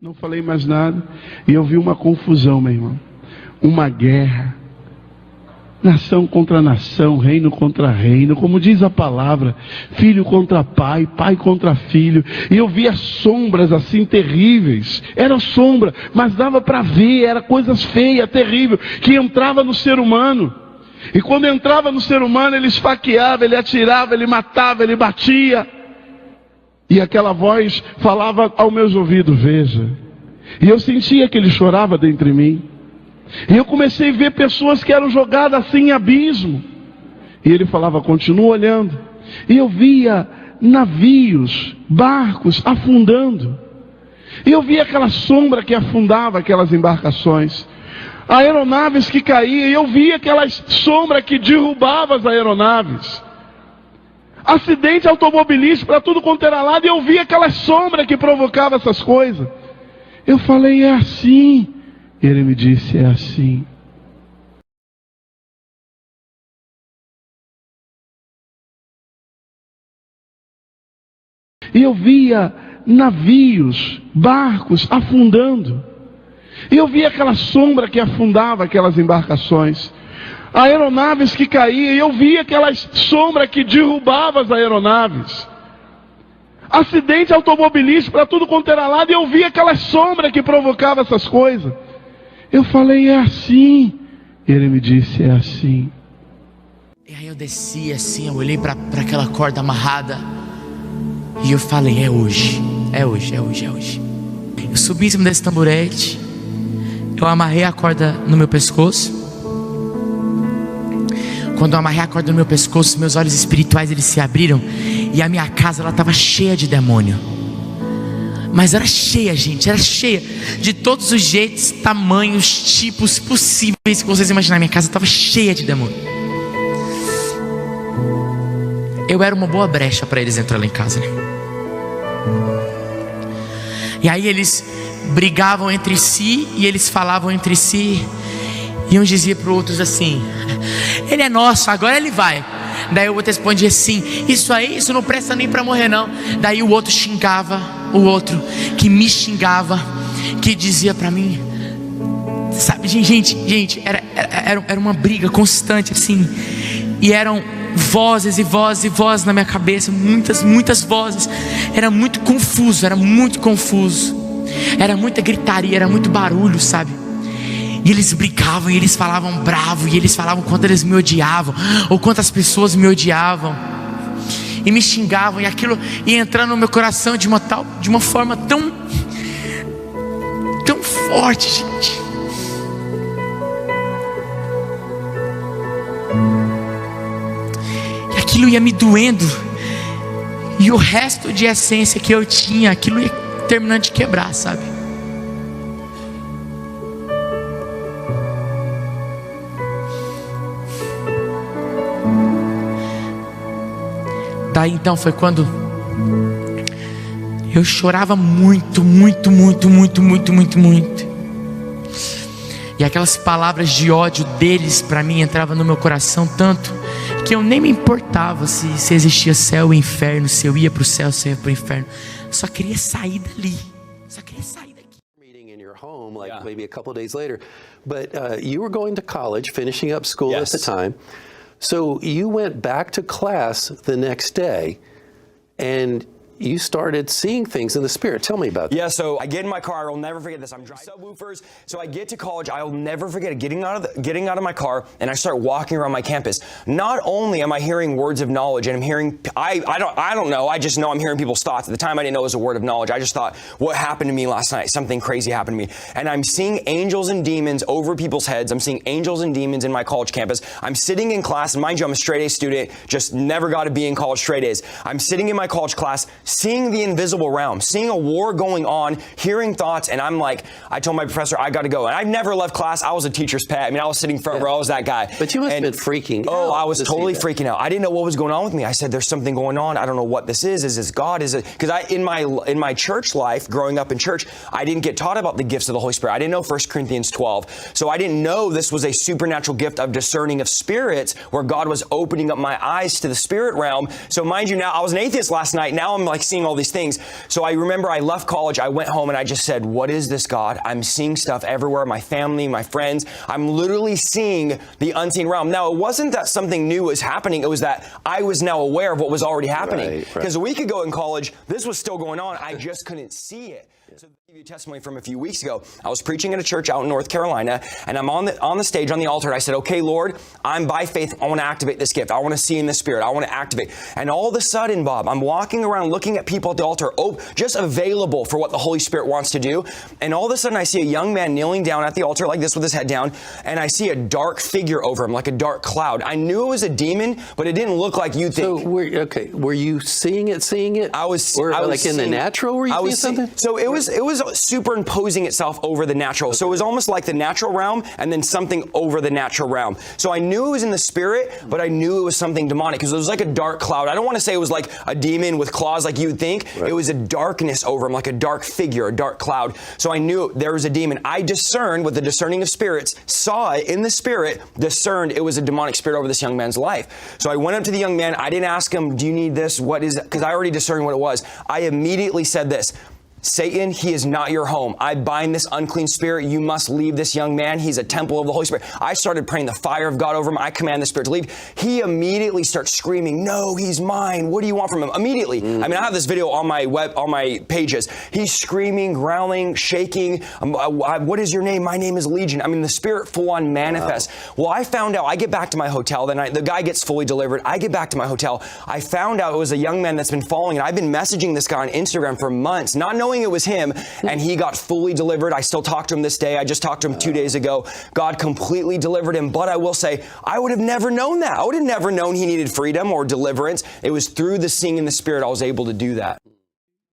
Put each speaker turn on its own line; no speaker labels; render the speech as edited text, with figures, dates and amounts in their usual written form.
Não falei mais nada e eu vi uma confusão, meu irmão. Uma guerra. Nação contra nação, reino contra reino, como diz a palavra, filho contra pai, pai contra filho. E eu via sombras assim terríveis. Era sombra, mas dava para ver, era coisas feias, terríveis, que entrava no ser humano. E quando entrava no ser humano, ele esfaqueava, ele atirava, ele matava, ele batia. E aquela voz falava aos meus ouvidos, Veja. E eu sentia que ele chorava dentro de mim. E eu comecei a ver pessoas que eram jogadas assim em abismo. E ele falava, continua olhando. E eu via navios, barcos afundando. E eu via aquela sombra que afundava aquelas embarcações. Aeronaves que caíam. E eu via aquela sombra que derrubava as aeronaves. Acidente automobilístico para tudo quanto era lado. E eu via aquela sombra que provocava essas coisas. Eu falei, é assim. Ele me disse, é assim. E eu via navios, barcos afundando. E eu via aquela sombra que afundava aquelas embarcações. Aeronaves que caíam. E eu via aquela sombra que derrubava as aeronaves. Acidente automobilístico para tudo quanto era lado. E eu via aquela sombra que provocava essas coisas. Eu falei, é assim. Ele me disse, é assim.
E aí eu desci assim, eu olhei para aquela corda amarrada. E eu falei, é hoje. É hoje, é hoje, é hoje. Eu subi em cima desse tamborete. Eu amarrei a corda no meu pescoço. Quando eu amarrei a corda no meu pescoço, meus olhos espirituais eles se abriram. E a minha casa ela estava cheia de demônio. Mas era cheia, gente, era cheia. De todos os jeitos, tamanhos, tipos possíveis que vocês imaginarem. Minha casa estava cheia de demônio. Eu era uma boa brecha para eles entrar lá em casa, né? E aí eles brigavam entre si. E eles falavam entre si. E uns diziam para os outros assim, ele é nosso, agora ele vai. Daí o outro respondia assim, isso não presta nem para morrer não. Daí o outro xingava o outro, que me xingava, que dizia para mim, sabe, gente, era uma briga constante assim. E eram vozes e vozes e vozes na minha cabeça, muitas vozes. Era muito confuso. Era muita gritaria, era muito barulho, sabe? E eles brigavam, e eles falavam bravo, e eles falavam quanto eles me odiavam, ou quantas pessoas me odiavam, e me xingavam, e aquilo ia entrando no meu coração de uma forma tão forte, gente. E aquilo ia me doendo, e o resto de essência que eu tinha, aquilo ia terminando de quebrar, sabe? Daí então foi quando eu chorava muito. E aquelas palavras de ódio deles para mim entravam no meu coração tanto que eu nem me importava se existia céu e inferno, se eu ia para o céu, se eu ia para o inferno. Eu só queria sair dali.
Meeting in your home, like maybe a couple of days later, but you were going to college, finishing up school at the time. So you went back to class the next day and you started seeing things in the spirit. Tell me about that.
Yeah, so I get in my car. I'll never forget this. I'm driving subwoofers. So I get to college. I'll never forget it. Getting out of my car, and I start walking around my campus. Not only am I hearing words of knowledge, and I'm hearing I don't know. I just know I'm hearing people's thoughts. At the time, I didn't know it was a word of knowledge. I just thought, what happened to me last night? Something crazy happened to me. And I'm seeing angels and demons over people's heads. I'm seeing angels and demons in my college campus. I'm sitting in class, and mind you, I'm a straight A student. Just never got to be in college straight A's. I'm sitting in my college class, seeing the invisible realm, seeing a war going on, hearing thoughts, and I'm like, I told my professor, I got to go. And I've never left class. I was a teacher's pet. I mean, I was sitting front row. I was that guy.
But you must have been freaking out.
Oh, I was totally freaking out. I didn't know what was going on with me. I said, there's something going on. I don't know what this is. Is this God? Is it? Because in my church life, growing up in church, I didn't get taught about the gifts of the Holy Spirit. I didn't know 1 Corinthians 12. So I didn't know this was a supernatural gift of discerning of spirits, where God was opening up my eyes to the spirit realm. So mind you, now I was an atheist last night. Now I'm like, like seeing all these things. So I remember I left college, I went home and I just said, what is this, God? I'm seeing stuff everywhere, my family, my friends. I'm literally seeing the unseen realm. Now, it wasn't that something new was happening. It was that I was now aware of what was already happening. Because a week ago in college, this was still going on. I just couldn't see it. So to give you a testimony from a few weeks ago, I was preaching at a church out in North Carolina, and I'm on the stage, on the altar, and I said, okay, Lord, I'm by faith, I want to activate this gift. I want to see in the Spirit. I want to activate. And all of a sudden, Bob, I'm walking around looking at people at the altar, just available for what the Holy Spirit wants to do. And all of a sudden, I see a young man kneeling down at the altar like this with his head down, and I see a dark figure over him, like a dark cloud. I knew it was a demon, but it didn't look like you'd think.
So, were you seeing it?
I was
like
seeing,
in the natural, were you seeing something?
So it was superimposing itself over the natural. So it was almost like the natural realm and then something over the natural realm. So I knew it was in the spirit, but I knew it was something demonic because it was like a dark cloud. I don't want to say it was like a demon with claws like you would think. Right. It was a darkness over him, like a dark figure, a dark cloud. So I knew there was a demon. I discerned with the discerning of spirits, saw it in the spirit, discerned it was a demonic spirit over this young man's life. So I went up to the young man. I didn't ask him, do you need this? What is it? Because I already discerned what it was. I immediately said this. Satan, he is not your home. I bind this unclean spirit. You must leave this young man. He's a temple of the Holy Spirit. I started praying the fire of God over him. I command the spirit to leave. He immediately starts screaming, no, he's mine. What do you want from him? Immediately. I mean, I have this video on my pages. He's screaming, growling, shaking. What is your name? My name is Legion. I mean, the spirit full on manifests. Wow. Well, I found out, I get back to my hotel that night. The guy gets fully delivered. I get back to my hotel. I found out it was a young man that's been following, and I've been messaging this guy on Instagram for months, not knowing it was him, and he got fully delivered. I still talk to him this day. I just talked to him 2 days ago. God completely delivered him, but I will say, I would have never known that. I would have never known he needed freedom or deliverance. It was through the seeing in the Spirit I was able to do that.